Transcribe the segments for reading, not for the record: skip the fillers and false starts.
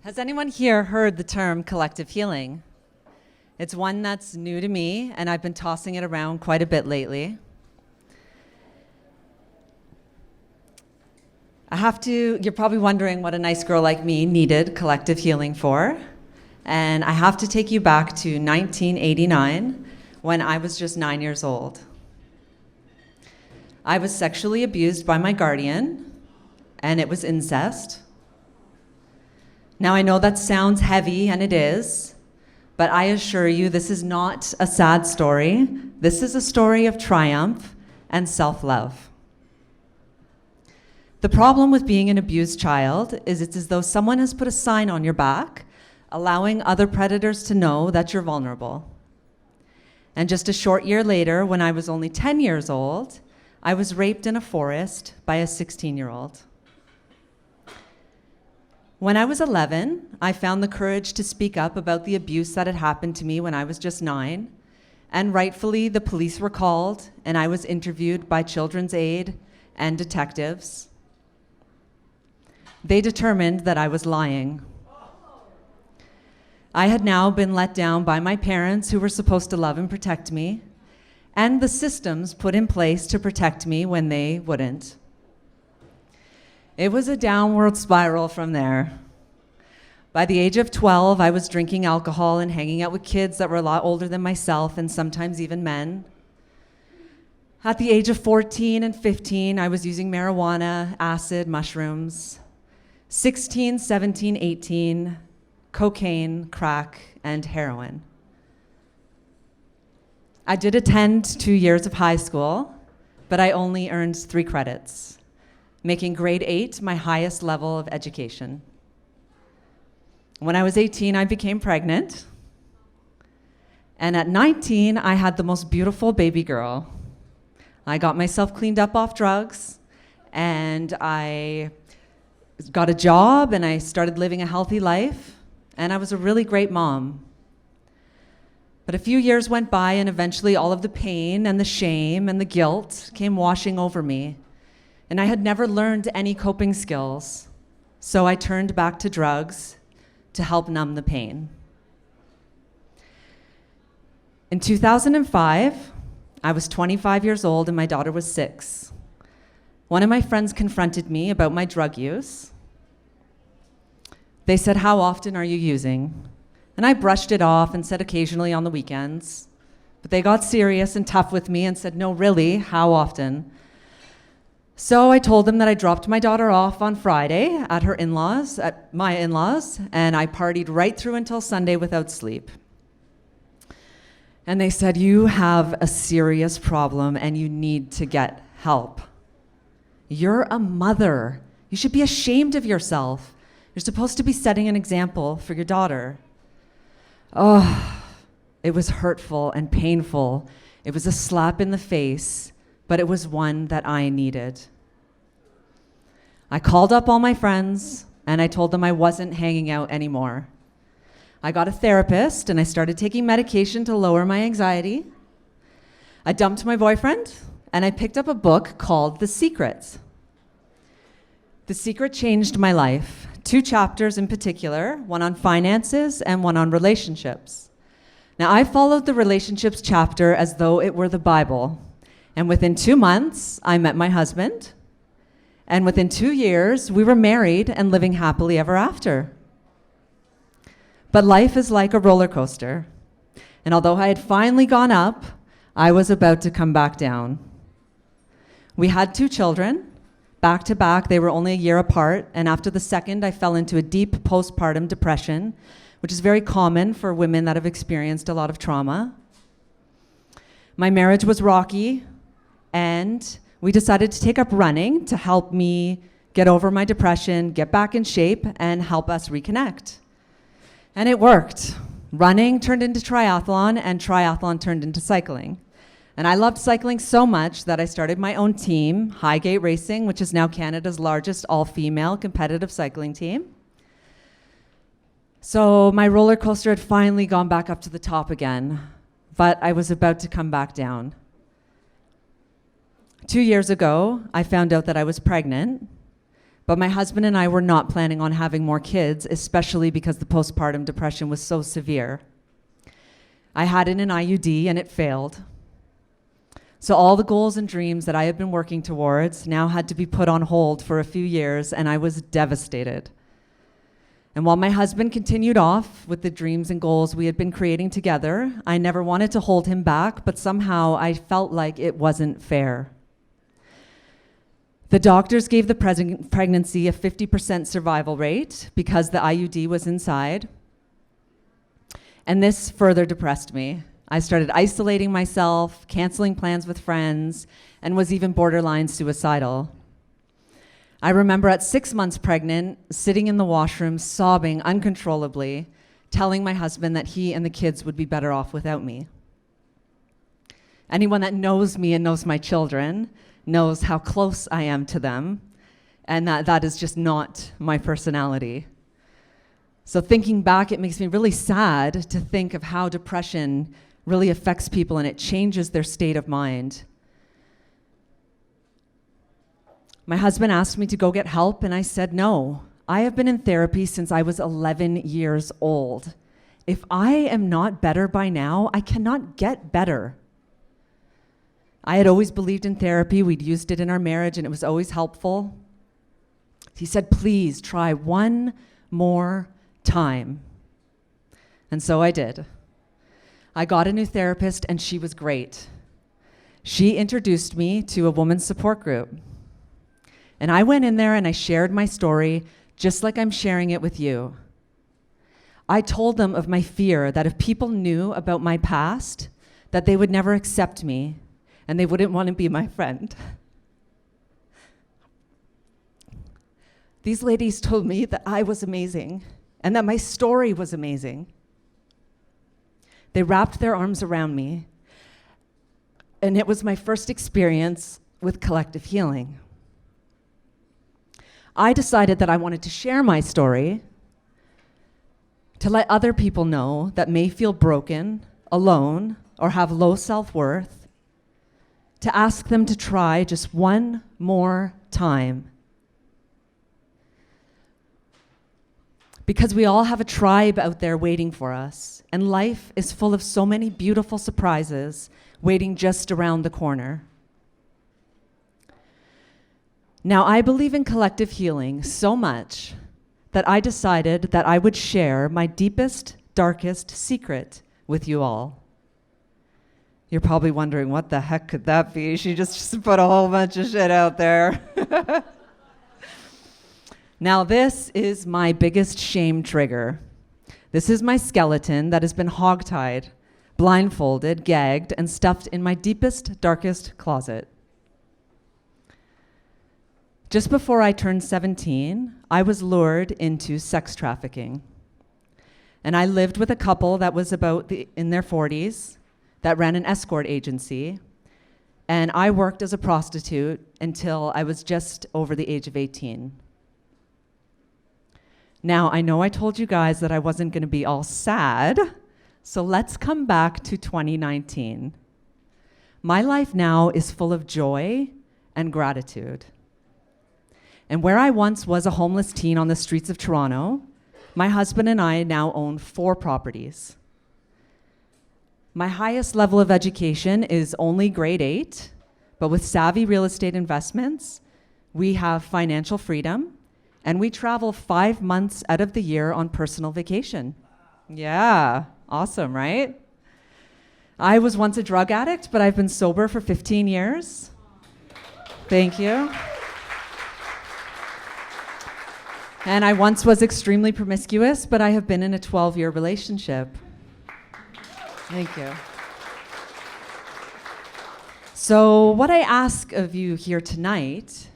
Has anyone here heard the term collective healing? It's one that's new to me, and I've been tossing it around quite a bit lately. You're probably wondering what a nice girl like me needed collective healing for. And I have to take you back to 1989, when I was just 9 years old. I was sexually abused by my guardian, and it was incest. Now, I know that sounds heavy, and it is, but I assure you this is not a sad story. This is a story of triumph and self-love. The problem with being an abused child is it's as though someone has put a sign on your back, allowing other predators to know that you're vulnerable. And just a short year later, when I was only 10 years old, I was raped in a forest by a 16-year-old. When I was 11, I found the courage to speak up about the abuse that had happened to me when I was just 9, and rightfully the police were called and I was interviewed by Children's Aid and detectives. They determined that I was lying. I had now been let down by my parents, who were supposed to love and protect me, and the systems put in place to protect me when they wouldn't. It was a downward spiral from there. By the age of 12, I was drinking alcohol and hanging out with kids that were a lot older than myself, and sometimes even men. At the age of 14 and 15, I was using marijuana, acid, mushrooms. 16, 17, 18, cocaine, crack, and heroin. I did attend 2 years of high school, but I only earned 3 credits, making grade 8 my highest level of education. When I was 18, I became pregnant. And at 19, I had the most beautiful baby girl. I got myself cleaned up off drugs, and I got a job, and I started living a healthy life, and I was a really great mom. But a few years went by, and eventually all of the pain and the shame and the guilt came washing over me. And I had never learned any coping skills, so I turned back to drugs to help numb the pain. In 2005, I was 25 years old and my daughter was 6. One of my friends confronted me about my drug use. They said, "How often are you using?" And I brushed it off and said occasionally on the weekends. But they got serious and tough with me and said, "No, really, how often?" So I told them that I dropped my daughter off on Friday at my in-laws, and I partied right through until Sunday without sleep. And they said, "You have a serious problem and you need to get help. You're a mother. You should be ashamed of yourself. You're supposed to be setting an example for your daughter." Oh, it was hurtful and painful. It was a slap in the face, but it was one that I needed. I called up all my friends and I told them I wasn't hanging out anymore. I got a therapist and I started taking medication to lower my anxiety. I dumped my boyfriend and I picked up a book called The Secret. The Secret changed my life. 2 chapters in particular, one on finances and one on relationships. Now, I followed the relationships chapter as though it were the Bible. And within 2 months, I met my husband. And within 2 years, we were married and living happily ever after. But life is like a roller coaster. And although I had finally gone up, I was about to come back down. We had 2 children. Back to back, they were only a year apart. And after the second, I fell into a deep postpartum depression, which is very common for women that have experienced a lot of trauma. My marriage was rocky, and we decided to take up running to help me get over my depression, get back in shape, and help us reconnect. And it worked. Running turned into triathlon, and triathlon turned into cycling. And I loved cycling so much that I started my own team, HighGate Racing, which is now Canada's largest all-female competitive cycling team. So my roller coaster had finally gone back up to the top again, but I was about to come back down. 2 years ago, I found out that I was pregnant, But my husband and I were not planning on having more kids, especially because the postpartum depression was so severe. I had an IUD and it failed. So all the goals and dreams that I had been working towards now had to be put on hold for a few years, and I was devastated. And while my husband continued off with the dreams and goals we had been creating together, I never wanted to hold him back, but somehow I felt like it wasn't fair. The doctors gave the pregnancy a 50% survival rate because the IUD was inside. And this further depressed me. I started isolating myself, canceling plans with friends, and was even borderline suicidal. I remember at 6 months pregnant, sitting in the washroom, sobbing uncontrollably, telling my husband that he and the kids would be better off without me. Anyone that knows me and knows my children knows how close I am to them, and that is just not my personality. So thinking back, it makes me really sad to think of how depression really affects people and it changes their state of mind. My husband asked me to go get help, and I said no. I have been in therapy since I was 11 years old. If I am not better by now, I cannot get better. I had always believed in therapy. We'd used it in our marriage, and it was always helpful. He said, please try one more time. And so I did. I got a new therapist, and she was great. She introduced me to a women's support group. And I went in there and I shared my story just like I'm sharing it with you. I told them of my fear that if people knew about my past, that they would never accept me and they wouldn't want to be my friend. These ladies told me that I was amazing and that my story was amazing. They wrapped their arms around me, and it was my first experience with collective healing. I decided that I wanted to share my story to let other people know that may feel broken, alone, or have low self-worth, to ask them to try just one more time. Because we all have a tribe out there waiting for us, and life is full of so many beautiful surprises waiting just around the corner. Now, I believe in collective healing so much that I decided that I would share my deepest, darkest secret with you all. You're probably wondering, what the heck could that be? She just put a whole bunch of shit out there. Now, this is my biggest shame trigger. This is my skeleton that has been hogtied, blindfolded, gagged, and stuffed in my deepest, darkest closet. Just before I turned 17, I was lured into sex trafficking. And I lived with a couple that was in their 40s that ran an escort agency. And I worked as a prostitute until I was just over the age of 18. Now, I know I told you guys that I wasn't going to be all sad, so let's come back to 2019. My life now is full of joy and gratitude. And where I once was a homeless teen on the streets of Toronto, my husband and I now own 4 properties. My highest level of education is only grade 8, but with savvy real estate investments, we have financial freedom, and we travel 5 months out of the year on personal vacation. Yeah, awesome, right? I was once a drug addict, but I've been sober for 15 years. Thank you. And I once was extremely promiscuous, but I have been in a 12-year relationship. Thank you. So what I ask of you here tonight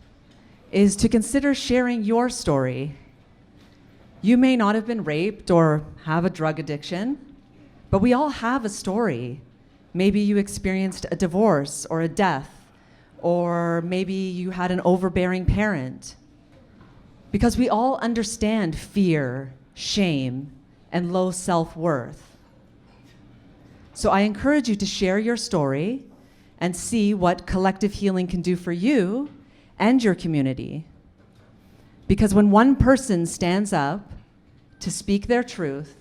is to consider sharing your story. You may not have been raped or have a drug addiction, but we all have a story. Maybe you experienced a divorce or a death, or maybe you had an overbearing parent. Because we all understand fear, shame, and low self-worth. So I encourage you to share your story and see what collective healing can do for you and your community. Because when one person stands up to speak their truth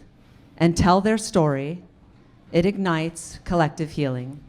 and tell their story, it ignites collective healing.